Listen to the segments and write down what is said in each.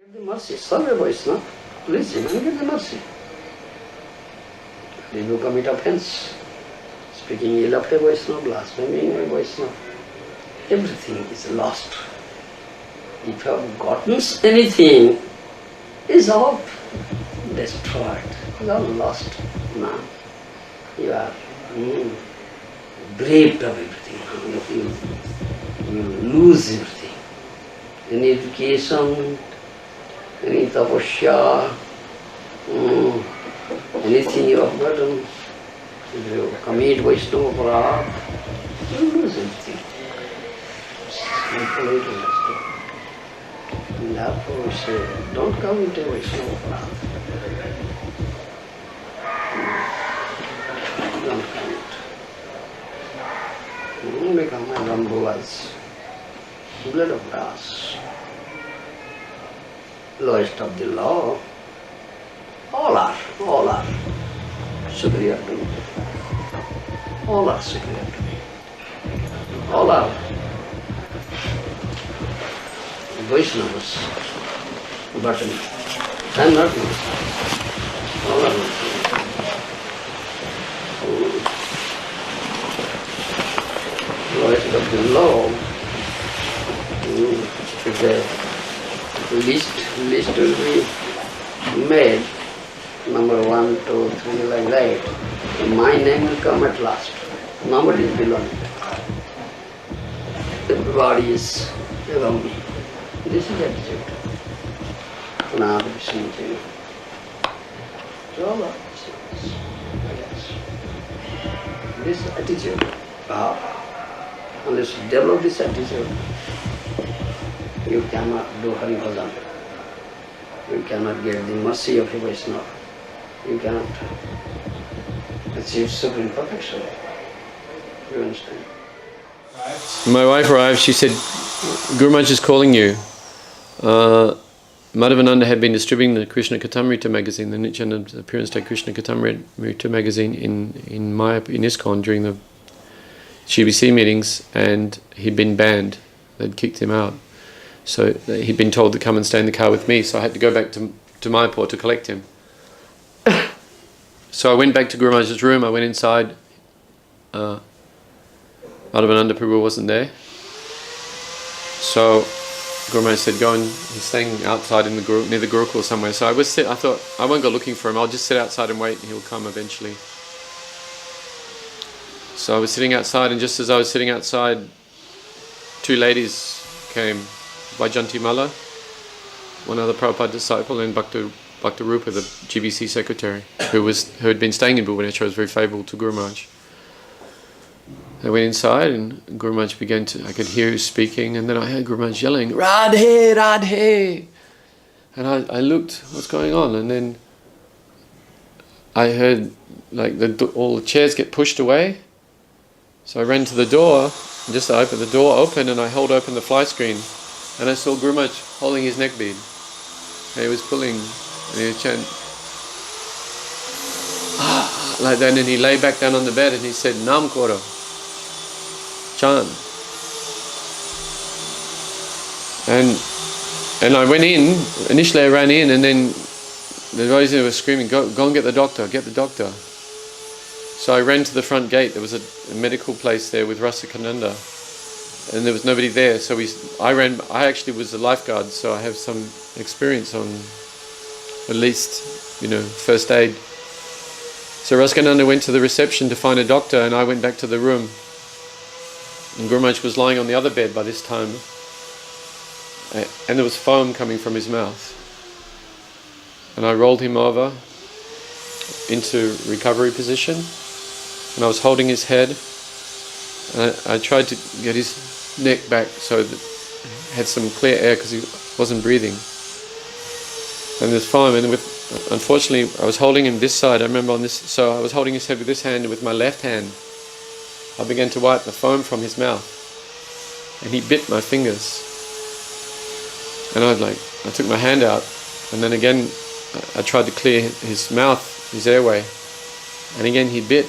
Get the mercy, serve a Vaishnava. Please, and get the mercy. If you commit offense, speaking ill of a Vaishnava, blaspheming a Vaishnava, everything is lost. If you have gotten anything, it's all destroyed. It's all lost now. You are bereft of everything. You lose everything. Any education, any tapasya, anything you have gotten, if you commit Vaishnava Aparadha, you lose everything. Completely lost. And therefore we say, don't commit a Vaishnava Aparadha. Don't commit. Become a Rambulas, blood of grass, lowest of the law. All are superior to me. All are superior to me. All are Vaishnavas, but I am not Vaishnava. All are Vaishnavas. Lowest of the law, if the list will be made, number 1, 2, 3, like that, my name will come at last. Nobody is below me. Everybody is above me. This is attitude. Now Vishnu. So yes. This attitude, unless you develop this attitude, you cannot do Hari Bhajan. You cannot get the mercy of a Vaishnava. You cannot achieve supreme perfection. You understand? My wife arrived, she said, Guru Maharaj is calling you. Madhavananda had been distributing the Krishna Katamrita magazine, the Nityananda Appearance Day Krishna Katamrita magazine in ISKCON during the GBC meetings, and he'd been banned. They'd kicked him out. So he'd been told to come and stay in the car with me, so I had to go back to Mayapur to collect him. So I went back to Guru Maharaj's room, I went inside. Madhavananda Prabhu wasn't there. So Guru Maharaj said, go and, he's staying outside in the near the Gurukul somewhere. So I thought, I won't go looking for him, I'll just sit outside and wait and he'll come eventually. So I was sitting outside, and just as I was sitting outside, two ladies came, Vajanti Mala, one other Prabhupada disciple, and Bhakta Rupa, the GBC secretary, who had been staying in Bhubaneswar, was very favourable to Guru Maharaj. I went inside, and Guru Maharaj I could hear him speaking, and then I heard Guru Maharaj yelling, Radhe, Radhe! And I looked, what's going on? And then I heard like all the chairs get pushed away. So I ran to the door, and just I opened the door open, and I held open the fly screen, and I saw Guru Maharaj holding his neck bead. And he was pulling, and he was chanting, like that, and he lay back down on the bed and he said, Nam Koro, chant. And I went in, initially I ran in, and then the boys were screaming, go and get the doctor, get the doctor. So I ran to the front gate. There was a medical place there with Rasikananda, and there was nobody there. So I actually was a lifeguard, so I have some experience on at least, first aid. So Rasikananda went to the reception to find a doctor, and I went back to the room. And Guru Maharaj was lying on the other bed by this time, and there was foam coming from his mouth. And I rolled him over into recovery position, and I was holding his head, and I tried to get his neck back so that it had some clear air, because he wasn't breathing. And there's foam, and unfortunately I was holding him this side, I remember on this, so I was holding his head with this hand, and with my left hand I began to wipe the foam from his mouth, and he bit my fingers. And I took my hand out, and then again I tried to clear his mouth, his airway, and again he bit.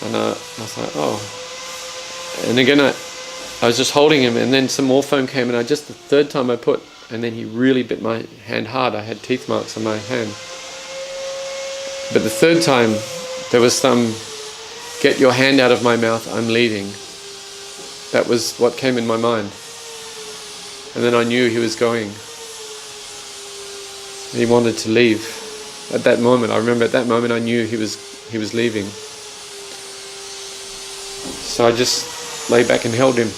And I was like, oh. And again I was just holding him, and then some more foam came, and the third time I put and then he really bit my hand hard. I had teeth marks on my hand. But the third time, there was some, "Get your hand out of my mouth, I'm leaving." That was what came in my mind. And then I knew he was going. He wanted to leave. At that moment, I remember at that moment I knew he was leaving. So I just lay back and held him.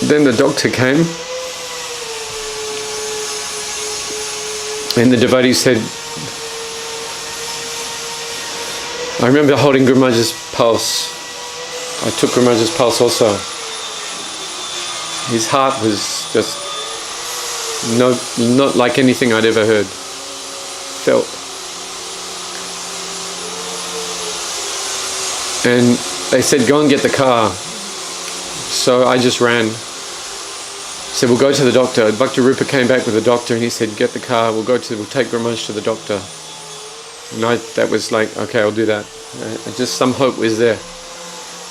Then the doctor came, and the devotee said, I remember holding Guru Maharaj's pulse. I took Guru Maharaj's pulse also. His heart was just not like anything I'd ever heard, felt. And they said, "Go and get the car." So I just ran. Said, "We'll go to the doctor." Bhakti Rupa came back with the doctor and he said, "Get the car, we'll take Guru Maharaj to the doctor." And that was like, okay, I'll do that. Just some hope was there.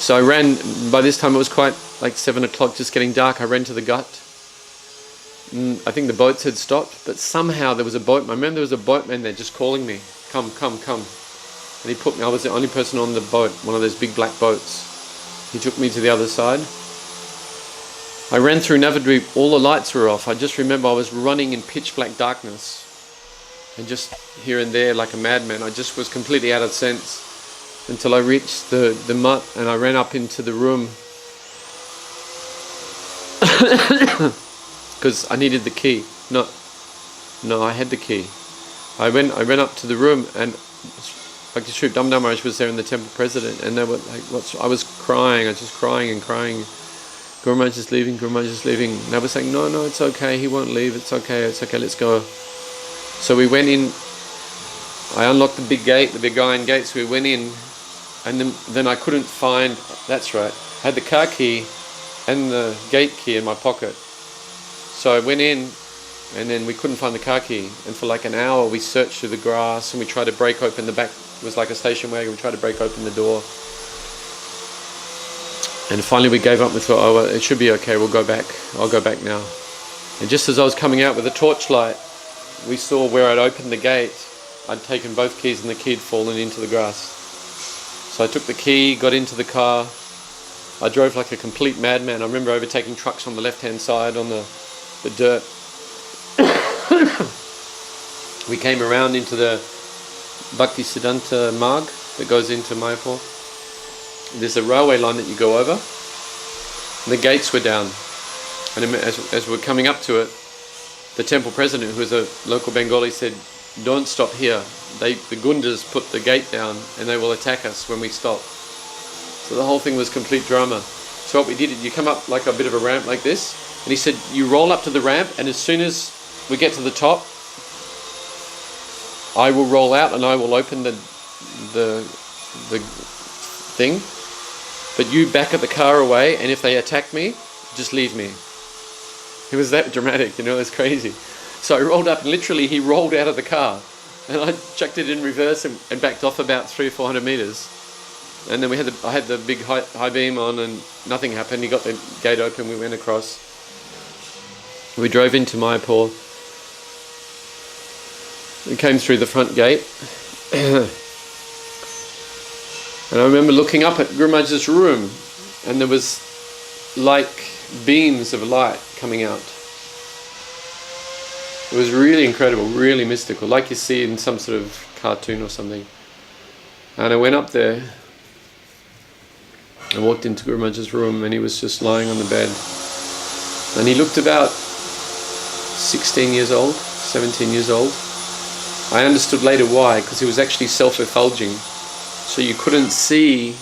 So I ran. By this time it was quite like 7 o'clock, just getting dark. I ran to the gut. I think the boats had stopped, but somehow there was a boatman. I remember there was a boatman there just calling me, "Come, come, come." And he put me, I was the only person on the boat, one of those big black boats. He took me to the other side. I ran through Navadvip, all the lights were off. I just remember I was running in pitch black darkness. And just here and there like a madman. I just was completely out of sense until I reached the mutt, and I ran up into the room because I needed the key. No, I had the key. I ran up to the room, and Bhakti Sri Damodar Maharaj was there, and the temple president, and they were like, I was crying. I was just crying and crying. Guru Maharaj is leaving, Guru Maharaj is leaving. And they were saying, no, it's okay, he won't leave, it's okay, let's go. So we went in, I unlocked the big gate, the big iron gate, so we went in, and then I couldn't find, that's right, I had the car key and the gate key in my pocket. So I went in, and then we couldn't find the car key, and for like an hour we searched through the grass, and we tried to break open the back, it was like a station wagon, we tried to break open the door. And finally we gave up, we thought, oh, well, it should be okay, we'll go back, I'll go back now. And just as I was coming out with a torchlight, we saw where I'd opened the gate, I'd taken both keys and the key had fallen into the grass. So I took the key, got into the car, I drove like a complete madman. I remember overtaking trucks on the left-hand side on the dirt. We came around into the Bhakti Siddhanta Marg that goes into Mayapur. There's a railway line that you go over. The gates were down. And as we're coming up to it, the temple president, who was a local Bengali, said, "Don't stop here. The Gundas put the gate down and they will attack us when we stop." So the whole thing was complete drama. So what we did, you come up like a bit of a ramp like this, and he said, "You roll up to the ramp, and as soon as we get to the top, I will roll out and I will open the thing. But you back at the car away, and if they attack me, just leave me." It was that dramatic, it was crazy. So I rolled up, and literally he rolled out of the car, and I chucked it in reverse and backed off about 300 or 400 meters. And then I had the big high beam on, and nothing happened. He got the gate open, we went across. We drove into Mayapur. We came through the front gate. And I remember looking up at Guru Maharaj's room, and there was like beams of light coming out. It was really incredible, really mystical, like you see in some sort of cartoon or something. And I went up there, I walked into Guru Maharaj's room, and he was just lying on the bed. And he looked about 16 years old, 17 years old. I understood later why, because he was actually self-effulging. So you couldn't see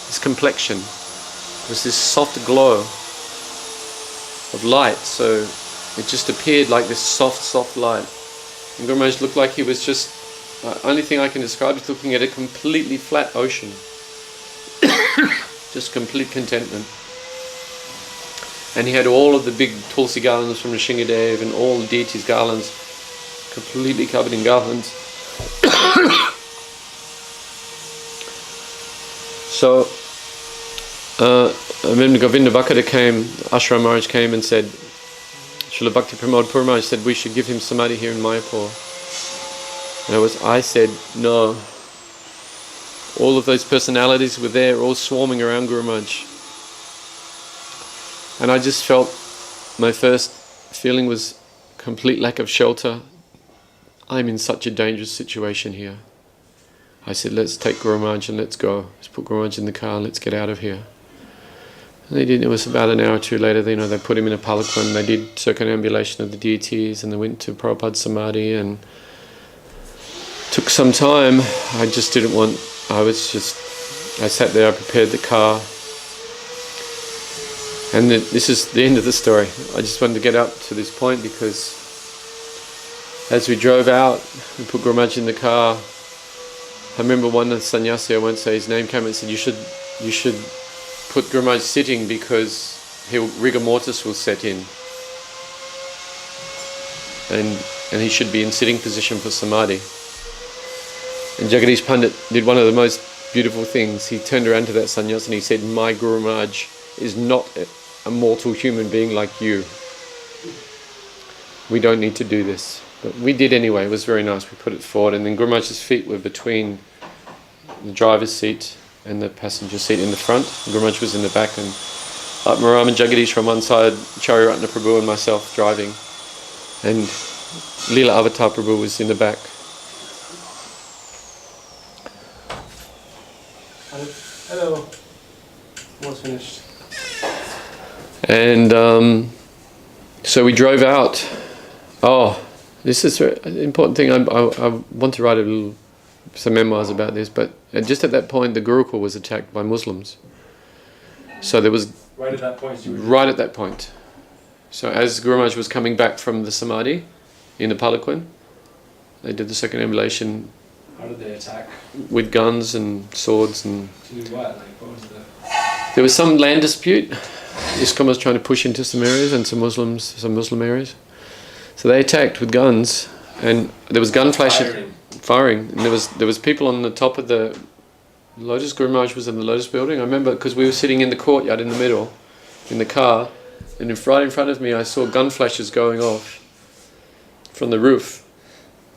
his complexion. It was this soft glow of light, so it just appeared like this soft light. And Guru Maharaj looked like he was just, only thing I can describe is looking at a completely flat ocean. Just complete contentment. And he had all of the big Tulsi garlands from Rishingadev and all the deities' garlands, completely covered in garlands. So when Govinda Bhakkata came, Ashram Maharaj came and said, Srila Bhakti Pramod Puri Maharaj said we should give him samadhi here in Mayapur. And I said, no. All of those personalities were there, all swarming around Guru Maharaj. And I just felt, my first feeling was complete lack of shelter. I'm in such a dangerous situation here. I said, let's take Guru Maharaj and let's go. Let's put Guru Maharaj in the car and let's get out of here. And they did. It was about an hour or two later, they put him in a palanquin. They did circumambulation of the deities and they went to Prabhupada's Samadhi and took some time. I just didn't want, I sat there, I prepared the car. And this is the end of the story. I just wanted to get up to this point because as we drove out, we put Guru Maharaj in the car. I remember one of the sannyasi, I won't say his name, came and said, you should put Guru Maharaj sitting because rigor mortis will set in. And he should be in sitting position for samadhi. And Jagadish Pandit did one of the most beautiful things. He turned around to that sannyasi and he said, my Guru Maharaj is not a mortal human being like you. We don't need to do this. But we did anyway. It was very nice. We put it forward, and then Guru Maharaj's feet were between the driver's seat and the passenger seat in the front. Guru Maharaj was in the back, and Atmaram and Jagadish from one side, Chariratna Prabhu and myself driving, and Leela Avatar Prabhu was in the back. Hello. Almost finished. And so we drove out. Oh, this is an important thing. I want to write some memoirs about this, but just at that point the Gurukul was attacked by Muslims. So there was... Right at that point? Right at that point. So as Guru Maharaj was coming back from the Samadhi in the palanquin, they did the circumambulation. How did they attack? With guns and swords and... To do what? Like, what was the... There was some land dispute. ISKCON was trying to push into some areas and some Muslim areas. So they attacked with guns, and there was gun firing. And there was people on the top of the Lotus. Guru Maharaj was in the Lotus building. I remember because we were sitting in the courtyard in the middle, in the car, and right in front of me I saw gun flashes going off from the roof.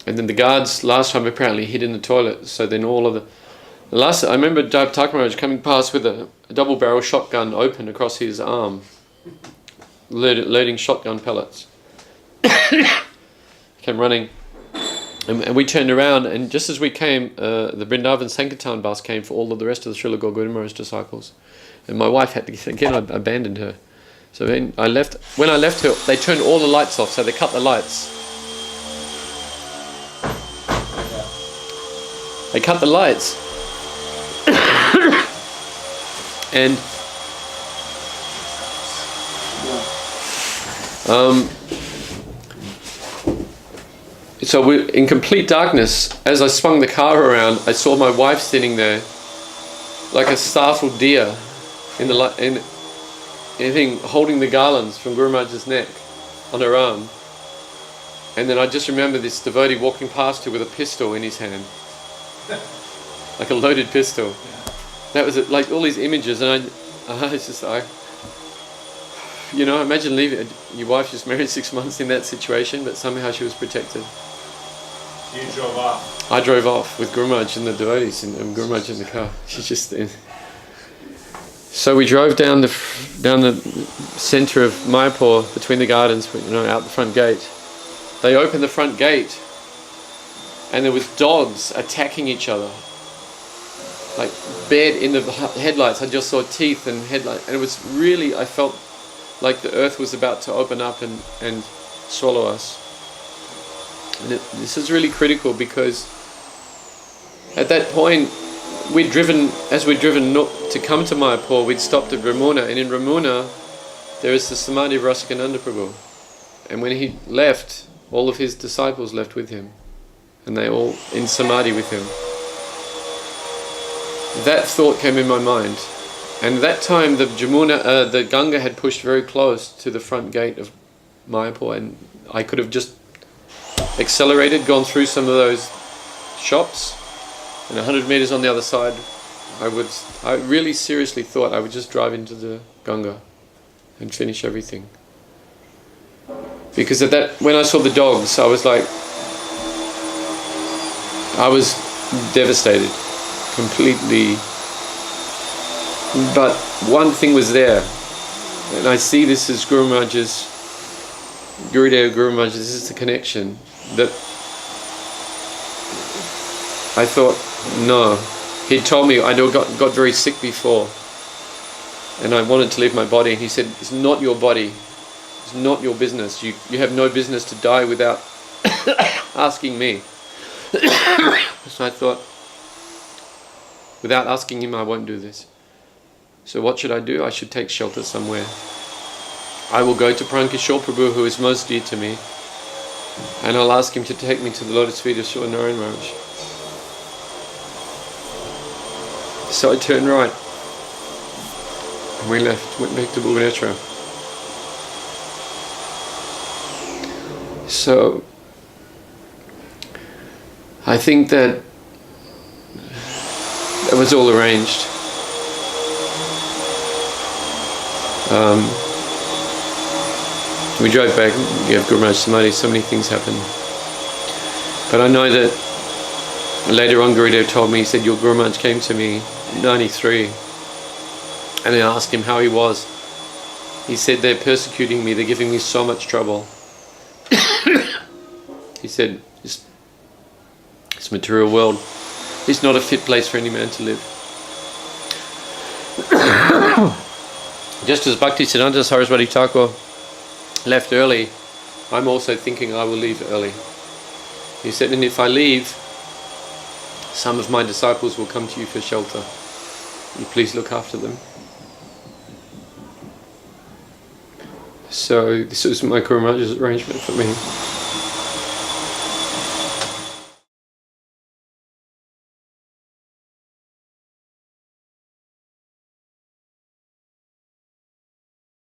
And then the guards last time apparently hid in the toilet. So then all of I remember Jayapataka Maharaj coming past with a double barrel shotgun open across his arm, loading shotgun pellets. Came running, and we turned around, and just as we came, the Vrindavan Sankirtan bus came for all of the rest of the Srila Goura Govinda Maharaj disciples, and my wife had to, again, I abandoned her. So when I left her, they turned all the lights off, so they cut the lights. They cut the lights. And so we're in complete darkness. As I swung the car around, I saw my wife sitting there like a startled deer in anything, holding the garlands from Guru Maharaj's neck on her arm. And then I just remember this devotee walking past her with a pistol in his hand, like a loaded pistol. That was it, like all these images, and imagine leaving your wife just married 6 months in that situation, but somehow she was protected. You drove off? I drove off with Guru Maharaj and the devotees, and Guru Maharaj in the car. She's just in. So we drove down the centre of Mayapur, between the gardens, out the front gate. They opened the front gate, and there was dogs attacking each other. Like bared in the headlights, I just saw teeth and headlights, and it was really, I felt like the earth was about to open up and swallow us. And this is really critical because at that point, as we'd driven to come to Mayapur, we'd stopped at Ramuna, and in Ramuna there is the Samadhi of Rasakananda Prabhu. And when he left, all of his disciples left with him, and they all in Samadhi with him. That thought came in my mind, and at that time the Ganga had pushed very close to the front gate of Mayapur, and I could have just accelerated, gone through some of those shops, and 100 meters on the other side I really seriously thought I would just drive into the Ganga and finish everything. Because when I saw the dogs, I was devastated, completely. But one thing was there, and I see this as Gurudev Guru Maharaj, this is the connection, that I thought, no. He told me I got very sick before, and I wanted to leave my body, and he said, it's not your body, it's not your business, you have no business to die without asking me. So I thought, without asking him, I won't do this. So what should I do? I should take shelter somewhere. I will go to Prankishore Prabhu, who is most dear to me, and I'll ask him to take me to the lotus feet of Srila Narayan Maharaj. So I turned right, and we left, went back to Bhubaneswar. So I think that it was all arranged. We drove back, we have Guru Maharaj Samadhi, so many things happened. But I know that later on Gurudev told me, he said, your Guru Maharaj came to me in 93, and I asked him how he was. He said, they're persecuting me, they're giving me so much trouble. He said, this material world is not a fit place for any man to live. Just as Bhaktisiddhanta Saraswati Thakur left early, I'm also thinking I will leave early. He said, and if I leave, some of my disciples will come to you for shelter. You please look after them. So this was my Guru Maharaj's arrangement for me.